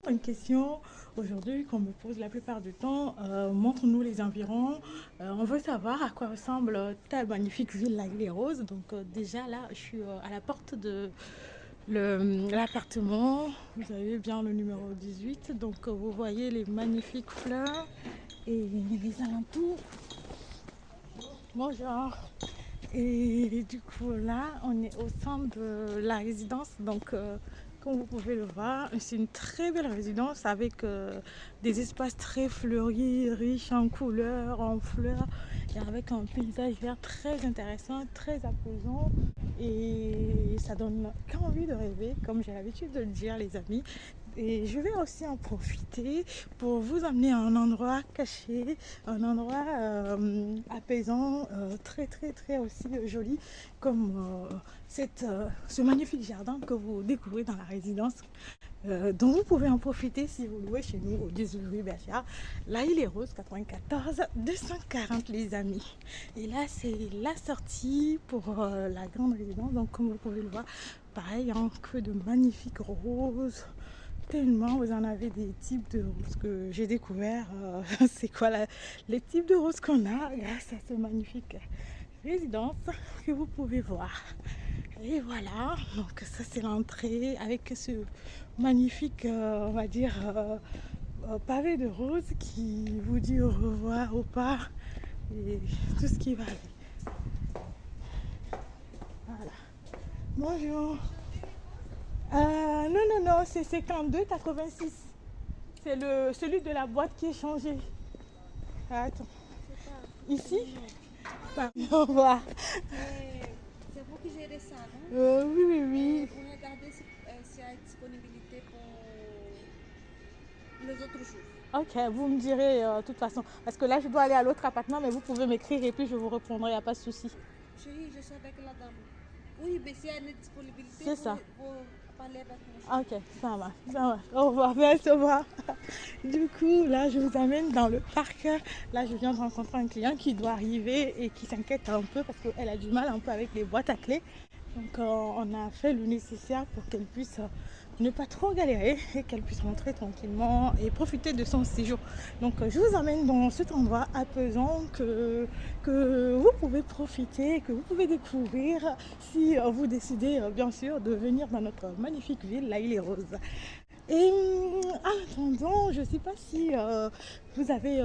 Une question aujourd'hui qu'on me pose la plupart du temps, montre-nous les environs. On veut savoir à quoi ressemble ta magnifique ville La Île Rose. Donc déjà là, je suis à la porte de l'appartement. Vous avez bien le numéro 18. Donc vous voyez les magnifiques fleurs et les alentours. Bonjour. Et du coup là, on est au centre de la résidence. Donc comme vous pouvez le voir, c'est une très belle résidence avec des espaces très fleuris, riches en couleurs, en fleurs et avec un paysage vert très intéressant, très apaisant et ça donne qu'envie de rêver, comme j'ai l'habitude de le dire les amis. Et je vais aussi en profiter pour vous amener à un endroit caché, un endroit apaisant, très aussi joli, comme ce magnifique jardin que vous découvrez dans la résidence, dont vous pouvez en profiter si vous louez chez nous au 18 rue Bergère. La Île est Rose, 94 240 les amis. Et là c'est la sortie pour la grande résidence, donc comme vous pouvez le voir, pareil, hein, que de magnifiques roses. Tellement, vous en avez des types de roses que j'ai découvert. C'est quoi les types de roses qu'on a grâce à ce magnifique résidence que vous pouvez voir. Et voilà, donc ça c'est l'entrée avec ce magnifique, on va dire, pavé de roses qui vous dit au revoir, au pas et tout ce qui va avec. Voilà. Bonjour. Non, c'est 52,86. C'est celui de la boîte qui est changé. Attends. Ici? Au revoir. C'est vous qui gérez ça, non? Oui. Vous regardez s'il y a disponibilité pour les autres jours. Ok, vous me direz de toute façon. Parce que là, je dois aller à l'autre appartement, mais vous pouvez m'écrire et puis je vous répondrai, il n'y a pas de souci. Chérie, je suis avec la dame. Oui, mais s'il y a une disponibilité, C'est ça. vous parlez avec moi. Ok, ça va. Au revoir, merci, au revoir. Du coup, là, je vous amène dans le parc. Là, je viens de rencontrer un client qui doit arriver et qui s'inquiète un peu parce qu'elle a du mal un peu avec les boîtes à clés. Donc, on a fait le nécessaire pour qu'elle puisse ne pas trop galérer et qu'elle puisse rentrer tranquillement et profiter de son séjour. Donc, je vous emmène dans cet endroit apaisant que vous pouvez profiter, que vous pouvez découvrir si vous décidez, bien sûr, de venir dans notre magnifique ville, La Île est Rose. Et en attendant, je ne sais pas si vous avez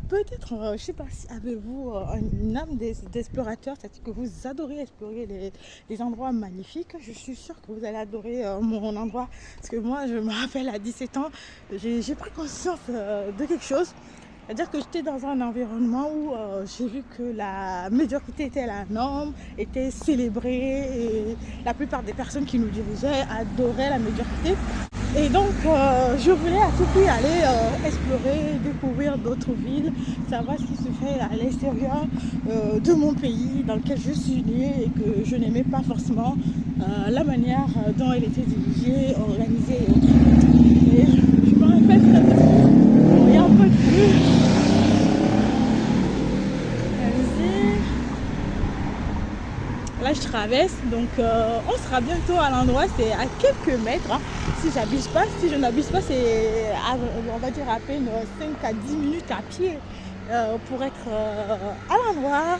peut-être, je ne sais pas si avez-vous une âme d'explorateur, c'est-à-dire que vous adorez explorer les endroits magnifiques. Je suis sûre que vous allez adorer mon endroit, parce que moi, je me rappelle à 17 ans, j'ai pris conscience de quelque chose. C'est-à-dire que j'étais dans un environnement où j'ai vu que la médiocrité était la norme, était célébrée et la plupart des personnes qui nous dirigeaient adoraient la médiocrité. Et donc je voulais à tout prix aller explorer, découvrir d'autres villes, savoir ce qui se fait à l'extérieur de mon pays dans lequel je suis née et que je n'aimais pas forcément la manière dont elle était dirigée, organisée et autres. Et je me rappelle très bien, il y a un peu de pluie. Là je traverse, donc on sera bientôt à l'endroit, c'est à quelques mètres, hein. Si je n'abuse pas, c'est on va dire à peine 5 à 10 minutes à pied pour être à l'endroit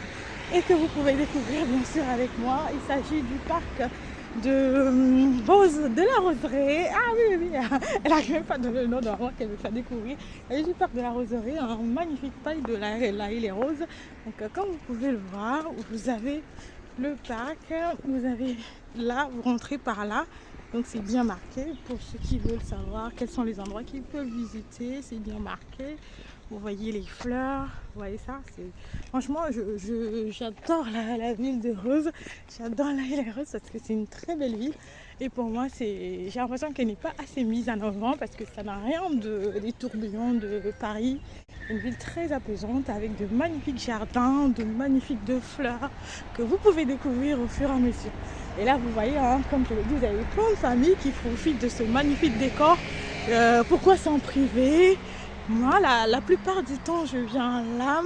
et que vous pouvez découvrir bien sûr avec moi. Il s'agit du parc de Rose de la Roseraie. Ah oui, elle n'arrive même pas de le nom de l'endroit qu'elle veut faire découvrir. Il s'agit du parc de la Roseraie, un magnifique parc de la Île est Rose. Donc comme vous pouvez le voir, vous avez le parc, vous avez là, vous rentrez par là, donc c'est bien marqué pour ceux qui veulent savoir quels sont les endroits qu'ils peuvent visiter, c'est bien marqué. Vous voyez les fleurs, vous voyez ça, franchement j'adore la ville de Rose, j'adore la Île Rose parce que c'est une très belle ville et pour moi j'ai l'impression qu'elle n'est pas assez mise en avant parce que ça n'a rien des tourbillons de Paris. Une ville très apaisante avec de magnifiques jardins, de magnifiques fleurs que vous pouvez découvrir au fur et à mesure. Et là vous voyez, hein, comme je l'ai dit, vous avez plein de familles qui profitent de ce magnifique décor. Pourquoi s'en priver? Moi la plupart du temps je viens là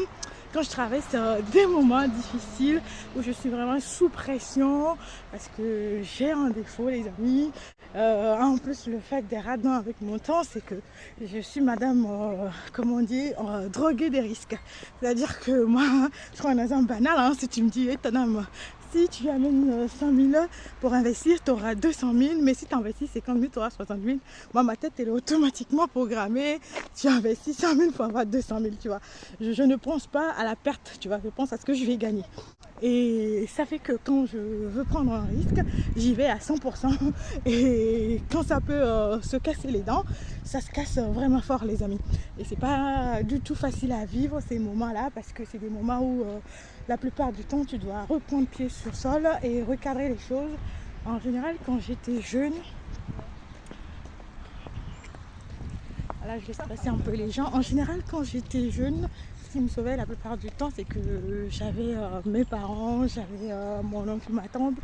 quand je traverse des moments difficiles où je suis vraiment sous pression parce que j'ai un défaut les amis. En plus le fait des radins avec mon temps, c'est que je suis madame, comment on dit, droguée des risques. C'est-à-dire que moi, je prends un exemple banal, hein, si tu me dis, hey, ton âme, si tu amènes 100 000 pour investir, tu auras 200 000, mais si tu investis 50 000, tu auras 60 000. Moi, ma tête, elle est automatiquement programmée. Tu investis 100 000 pour avoir 200 000, tu vois. Je ne pense pas à la perte, tu vois, je pense à ce que je vais gagner. Et ça fait que quand je veux prendre un risque, j'y vais à 100%. Et quand ça peut se casser les dents, ça se casse vraiment fort les amis. Et c'est pas du tout facile à vivre ces moments-là parce que c'est des moments où la plupart du temps tu dois reprendre pied sur sol et recadrer les choses. En général quand j'étais jeune, là je vais stresser un peu les gens. En général quand j'étais jeune, ce qui me sauvait la plupart du temps, c'est que j'avais mes parents, j'avais mon oncle, ma tante,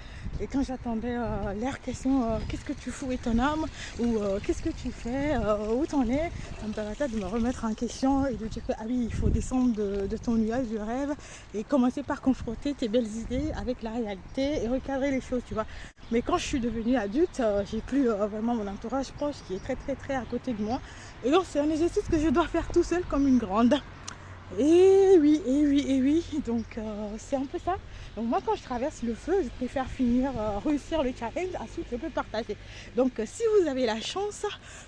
et quand j'attendais leur question, qu'est-ce que tu fous et ton âme, ou qu'est-ce que tu fais, où t'en es, ça me permettait de me remettre en question et de dire que ah oui, il faut descendre de ton nuage de rêve et commencer par confronter tes belles idées avec la réalité et recadrer les choses, tu vois. Mais quand je suis devenue adulte, j'ai plus vraiment mon entourage proche qui est très à côté de moi, et donc c'est un exercice que je dois faire tout seul comme une grande. Et oui, donc c'est un peu ça. Donc moi quand je traverse le feu, je préfère finir, réussir le challenge, ensuite je peux partager. Donc si vous avez la chance,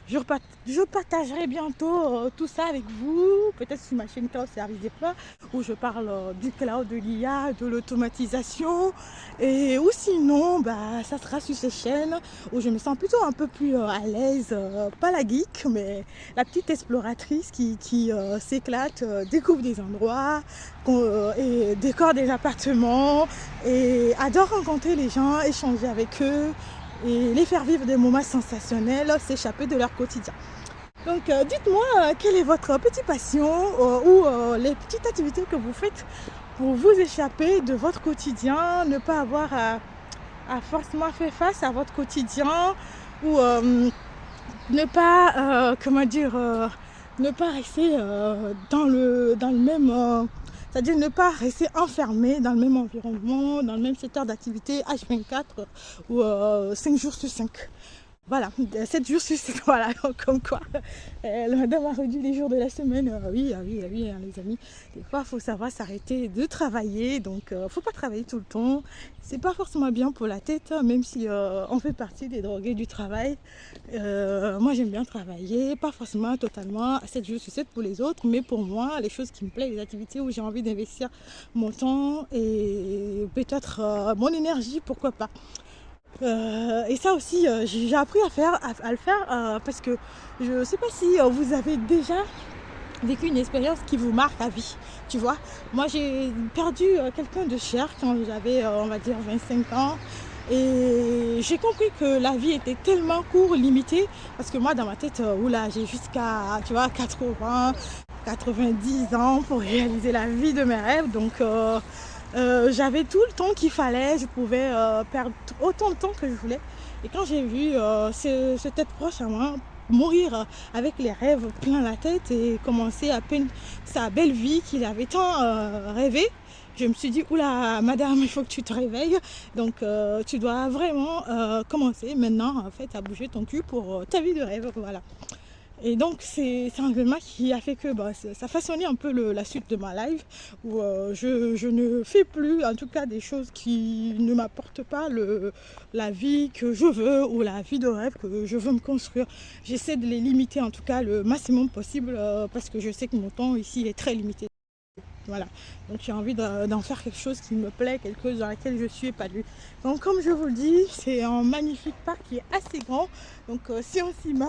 je partagerai bientôt tout ça avec vous, peut-être sur ma chaîne Cloud Service des Plats, où je parle du cloud, de l'IA, de l'automatisation, et ou sinon ça sera sur ces chaînes où je me sens plutôt un peu plus à l'aise, pas la geek, mais la petite exploratrice qui s'éclate, découvre des endroits et décore des appartements et adore rencontrer les gens, échanger avec eux et les faire vivre des moments sensationnels, s'échapper de leur quotidien. Donc dites-moi quelle est votre petite passion ou les petites activités que vous faites pour vous échapper de votre quotidien, ne pas avoir à forcément faire face à votre quotidien ou ne pas ne pas rester dans le même c'est-à-dire ne pas rester enfermé dans le même environnement, dans le même secteur d'activité H24 ou 5 jours sur 5. Voilà, 7 jours sur 7, voilà, comme quoi le madame a réduit les jours de la semaine. Oui, hein, les amis, des fois il faut savoir s'arrêter de travailler, donc faut pas travailler tout le temps. C'est pas forcément bien pour la tête, même si on fait partie des drogués du travail. Moi j'aime bien travailler, pas forcément totalement à 7 jours sur 7 pour les autres, mais pour moi, les choses qui me plaisent, les activités où j'ai envie d'investir mon temps et peut-être mon énergie, pourquoi pas. Et ça aussi, j'ai appris à le faire parce que je ne sais pas si vous avez déjà vécu une expérience qui vous marque à vie, tu vois. Moi j'ai perdu quelqu'un de cher quand j'avais on va dire 25 ans et j'ai compris que la vie était tellement courte, limitée, parce que moi dans ma tête, oula, j'ai jusqu'à 80, 90 ans pour réaliser la vie de mes rêves, donc j'avais tout le temps qu'il fallait, je pouvais perdre autant de temps que je voulais. Et quand j'ai vu cet être proche à moi mourir avec les rêves plein la tête et commencer à peine sa belle vie qu'il avait tant rêvé, je me suis dit, oula madame, il faut que tu te réveilles, donc tu dois vraiment commencer maintenant en fait à bouger ton cul pour ta vie de rêve, voilà. Et donc c'est un événement qui a fait que ça façonnait un peu la suite de ma life, où je ne fais plus en tout cas des choses qui ne m'apportent pas la vie que je veux ou la vie de rêve que je veux me construire. J'essaie de les limiter en tout cas le maximum possible parce que je sais que mon temps ici est très limité. Voilà, donc j'ai envie d'en faire quelque chose qui me plaît, quelque chose dans laquelle je suis épanouie. Donc comme je vous le dis, c'est un magnifique parc qui est assez grand. Donc si on s'y met,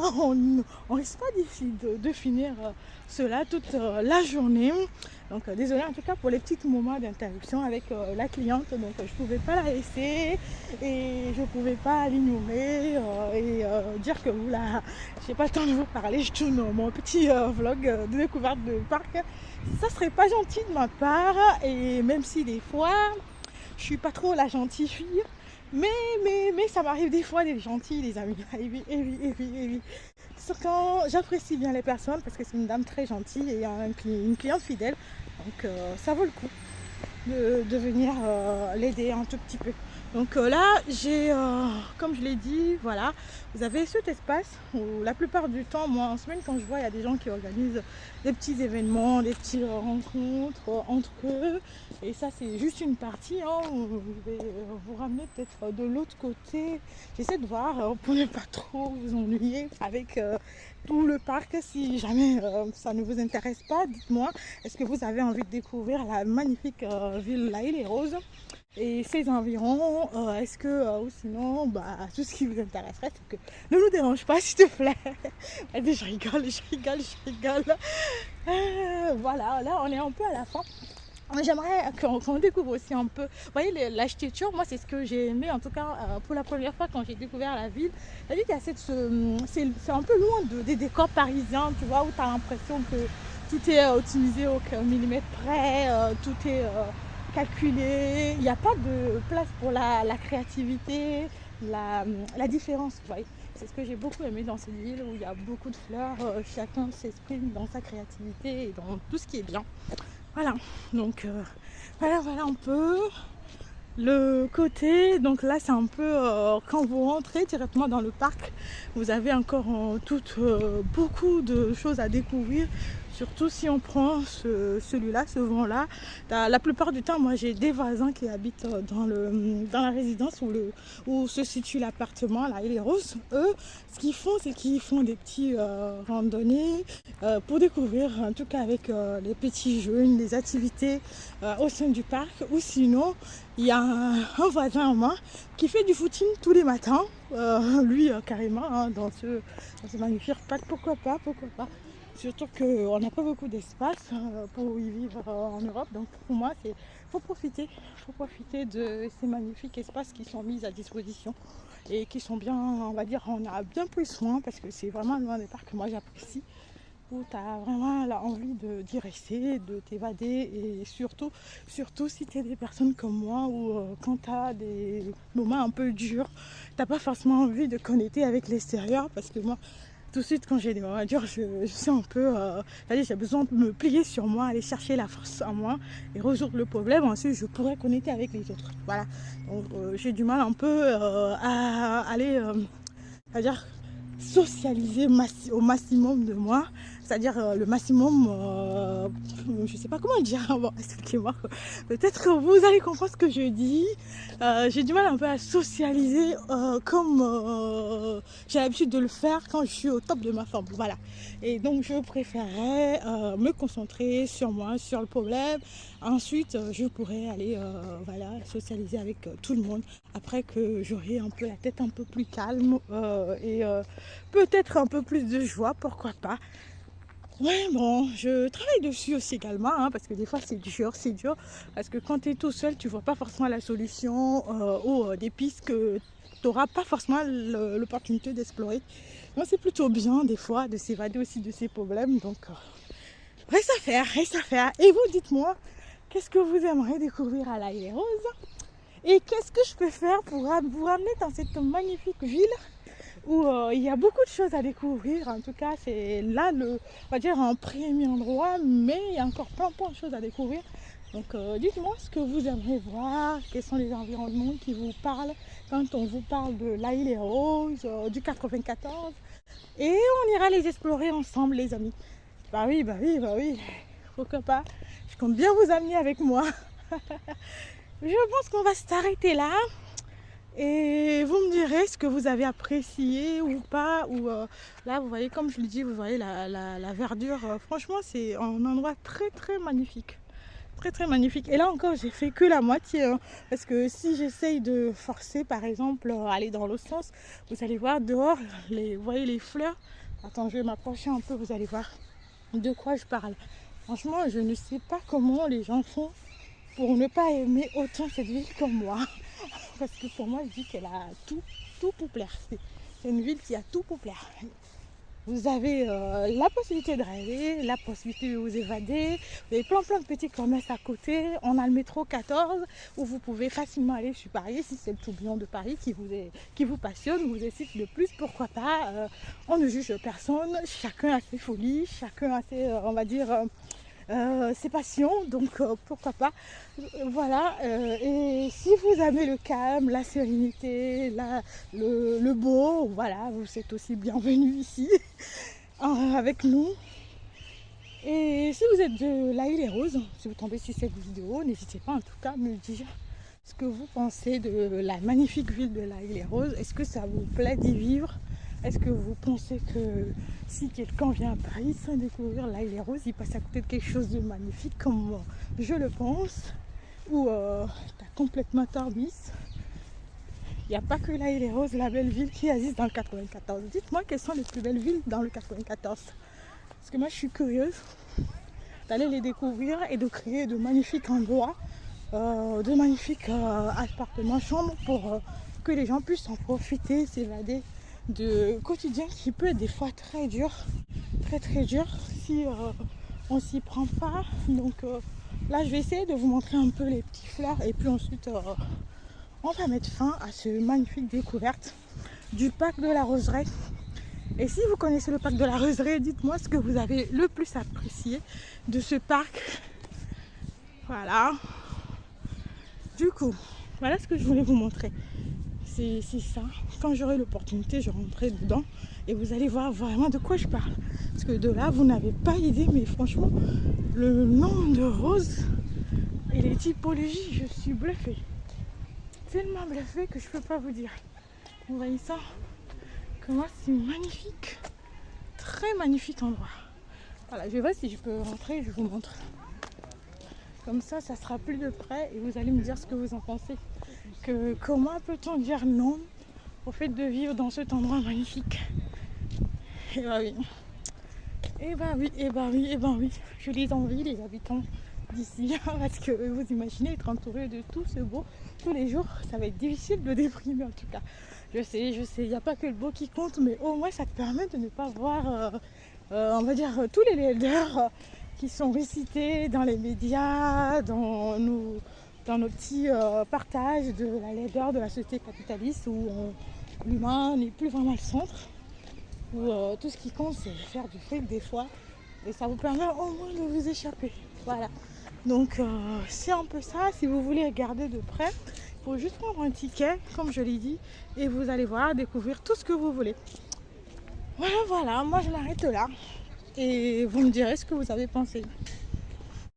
on risque pas de finir cela toute la journée. Donc désolée en tout cas pour les petits moments d'interruption avec la cliente. Donc je pouvais pas la laisser et je pouvais pas l'ignorer et dire que oula, j'ai pas le temps de vous parler. Je tourne mon petit vlog de découverte de parc. Ça serait pas gentil de ma part, et même si des fois je suis pas trop la gentille fille, mais ça m'arrive des fois d'être gentille les amis. Et oui. quand j'apprécie bien les personnes parce que c'est une dame très gentille et une cliente fidèle. Donc ça vaut le coup de venir l'aider un tout petit peu. Donc là, j'ai, comme je l'ai dit, voilà, vous avez cet espace où la plupart du temps, moi en semaine, quand je vois, il y a des gens qui organisent des petits événements, des petites rencontres entre eux. Et ça, c'est juste une partie. Hein, où je vais vous ramener peut-être de l'autre côté. J'essaie de voir pour ne pas trop vous ennuyer avec tout le parc. Si jamais ça ne vous intéresse pas, dites-moi, est-ce que vous avez envie de découvrir la magnifique ville L'Haÿ-les-Roses et ses environs, est-ce que, ou sinon, tout ce qui vous intéresserait, c'est que ne nous dérange pas, s'il te plaît. Je rigole. Voilà, là, on est un peu à la fin. J'aimerais qu'on découvre aussi un peu, vous voyez, l'architecture, moi, c'est ce que j'ai aimé, en tout cas, pour la première fois quand j'ai découvert la ville. La ville, il y a c'est un peu loin des décors parisiens, tu vois, où tu as l'impression que tout est optimisé au millimètre près, tout est calculé, il n'y a pas de place pour la créativité, la différence, vous voyez. C'est ce que j'ai beaucoup aimé dans cette ville où il y a beaucoup de fleurs, chacun s'exprime dans sa créativité et dans tout ce qui est bien. Voilà, donc voilà un peu le côté. Donc là, c'est un peu quand vous rentrez directement dans le parc, vous avez encore beaucoup de choses à découvrir. Surtout si on prend celui-là, ce vent-là. La plupart du temps, moi j'ai des voisins qui habitent dans la résidence où se situe l'appartement, là, et les roses. Eux, ce qu'ils font, c'est qu'ils font des petits randonnées pour découvrir, en tout cas avec les petits jeunes, les activités au sein du parc. Ou sinon, il y a un voisin à moi qui fait du footing tous les matins. Lui, carrément, hein, dans ce magnifique parc, pourquoi pas. Surtout qu'on n'a pas beaucoup d'espace pour y vivre en Europe. Donc pour moi, il faut profiter de ces magnifiques espaces qui sont mis à disposition et qui sont bien, on va dire, on a bien pris soin parce que c'est vraiment l'un des parcs que moi j'apprécie, où tu as vraiment envie d'y rester, de t'évader et surtout si tu es des personnes comme moi où quand tu as des moments un peu durs, tu n'as pas forcément envie de connecter avec l'extérieur parce que moi, tout de suite, quand j'ai des moments durs, je suis un peu... j'ai besoin de me plier sur moi, aller chercher la force en moi et résoudre le problème. Ensuite, je pourrais connecter avec les autres. Voilà. Donc, j'ai du mal un peu à aller... socialiser au maximum de moi, c'est-à-dire le maximum, je sais pas comment dire, bon, expliquez-moi, peut-être que vous allez comprendre ce que je dis. J'ai du mal un peu à socialiser comme j'ai l'habitude de le faire quand je suis au top de ma forme, voilà. Et donc je préférerais me concentrer sur moi, sur le problème. Ensuite je pourrais aller socialiser avec tout le monde après que j'aurai un peu la tête un peu plus calme et peut-être un peu plus de joie, pourquoi pas. Ouais, bon, je travaille dessus aussi également, hein, parce que des fois c'est dur, parce que quand tu es tout seul, tu vois pas forcément la solution ou des pistes que tu n'auras pas forcément l'opportunité d'explorer. Donc c'est plutôt bien des fois de s'évader aussi de ces problèmes, donc reste à faire. Et vous, dites-moi, qu'est-ce que vous aimeriez découvrir à L'Haÿ-les-Roses? Et qu'est-ce que je peux faire pour vous ramener dans cette magnifique ville où il y a beaucoup de choses à découvrir. En tout cas, c'est là on va dire un premier endroit, mais il y a encore plein de choses à découvrir. Donc dites-moi ce que vous aimeriez voir, quels sont les environnements qui vous parlent quand on vous parle de L'Haÿ-les-Roses, du 94. Et on ira les explorer ensemble, les amis. Bah oui, pourquoi pas. Je compte bien vous amener avec moi. Je pense qu'on va s'arrêter là. Et vous me direz ce que vous avez apprécié ou pas. Ou là, vous voyez, comme je le dis, vous voyez la verdure. Franchement, c'est un endroit très très magnifique. Très magnifique. Et là encore, j'ai fait que la moitié. Hein, parce que si j'essaye de forcer, par exemple, aller dans l'autre sens, vous allez voir dehors, vous voyez les fleurs. Attends, je vais m'approcher un peu, vous allez voir de quoi je parle. Franchement, je ne sais pas comment les gens font pour ne pas aimer autant cette ville comme moi. Parce que pour moi, je dis qu'elle a tout pour plaire. C'est une ville qui a tout pour plaire. Vous avez la possibilité de rêver, la possibilité de vous évader. Vous avez plein de petits commerces à côté. On a le métro 14 où vous pouvez facilement aller sur Paris si c'est le tourbillon de Paris qui vous passionne, vous excite le plus. Pourquoi pas, on ne juge personne. Chacun a ses folies, chacun a ses, on va dire, ses passions. Donc pourquoi pas. Voilà. Et si vous avez le calme, la sérénité, le beau, voilà, vous êtes aussi bienvenue ici avec nous. Et si vous êtes de La Île-et-Rose, si vous tombez sur cette vidéo, n'hésitez pas en tout cas à me dire ce que vous pensez de la magnifique ville de La Île-et-Rose. Est-ce que ça vous plaît d'y vivre? Est-ce que vous pensez que si quelqu'un vient à Paris sans découvrir La Île-et-Rose, il passe à côté de quelque chose de magnifique comme je le pense? Ou t'as complètement tort, Miss? Il n'y a pas que La Île-et-Rose, la belle ville qui existe dans le 94. Dites-moi quelles sont les plus belles villes dans le 94. Parce que moi je suis curieuse d'aller les découvrir et de créer de magnifiques endroits, de magnifiques appartements, chambres pour que les gens puissent en profiter, s'évader de quotidien qui peut être des fois très dur si on s'y prend pas. Donc là je vais essayer de vous montrer un peu les petits fleurs et puis ensuite on va mettre fin à ce magnifique découverte du parc de la Roseraie. Et si vous connaissez le parc de la Roseraie, dites-moi ce que vous avez le plus apprécié de ce parc. Voilà. Du coup, voilà ce que je voulais vous montrer. C'est ça. Quand j'aurai l'opportunité, je rentrerai dedans et vous allez voir vraiment de quoi je parle. Parce que de là, vous n'avez pas idée, mais franchement, le nombre de roses et les typologies, je suis bluffée. Tellement bluffée que je peux pas vous dire. Vous voyez ça? Comment c'est magnifique. Très magnifique endroit. Voilà, je vais voir si je peux rentrer et je vous montre. Comme ça sera plus de près et vous allez me dire ce que vous en pensez. Comment peut-on dire non au fait de vivre dans cet endroit magnifique? Et bah oui. Et bah oui, et bah oui, et bah oui. Je les envie, les habitants d'ici. Parce que vous imaginez être entouré de tout ce beau tous les jours. Ça va être difficile de déprimer en tout cas. Je sais, il n'y a pas que le beau qui compte, mais au moins ça te permet de ne pas voir, on va dire, tous les leaders qui sont récités dans les médias, dans nos petits partages de la laideur de la société capitaliste où l'humain n'est plus vraiment le centre, où tout ce qui compte c'est faire du fric des fois, et ça vous permet au moins de vous échapper. Voilà. Donc c'est un peu ça. Si vous voulez regarder de près, il faut juste prendre un ticket, comme je l'ai dit, et vous allez voir, découvrir tout ce que vous voulez. Voilà, moi je l'arrête là. Et vous me direz ce que vous avez pensé.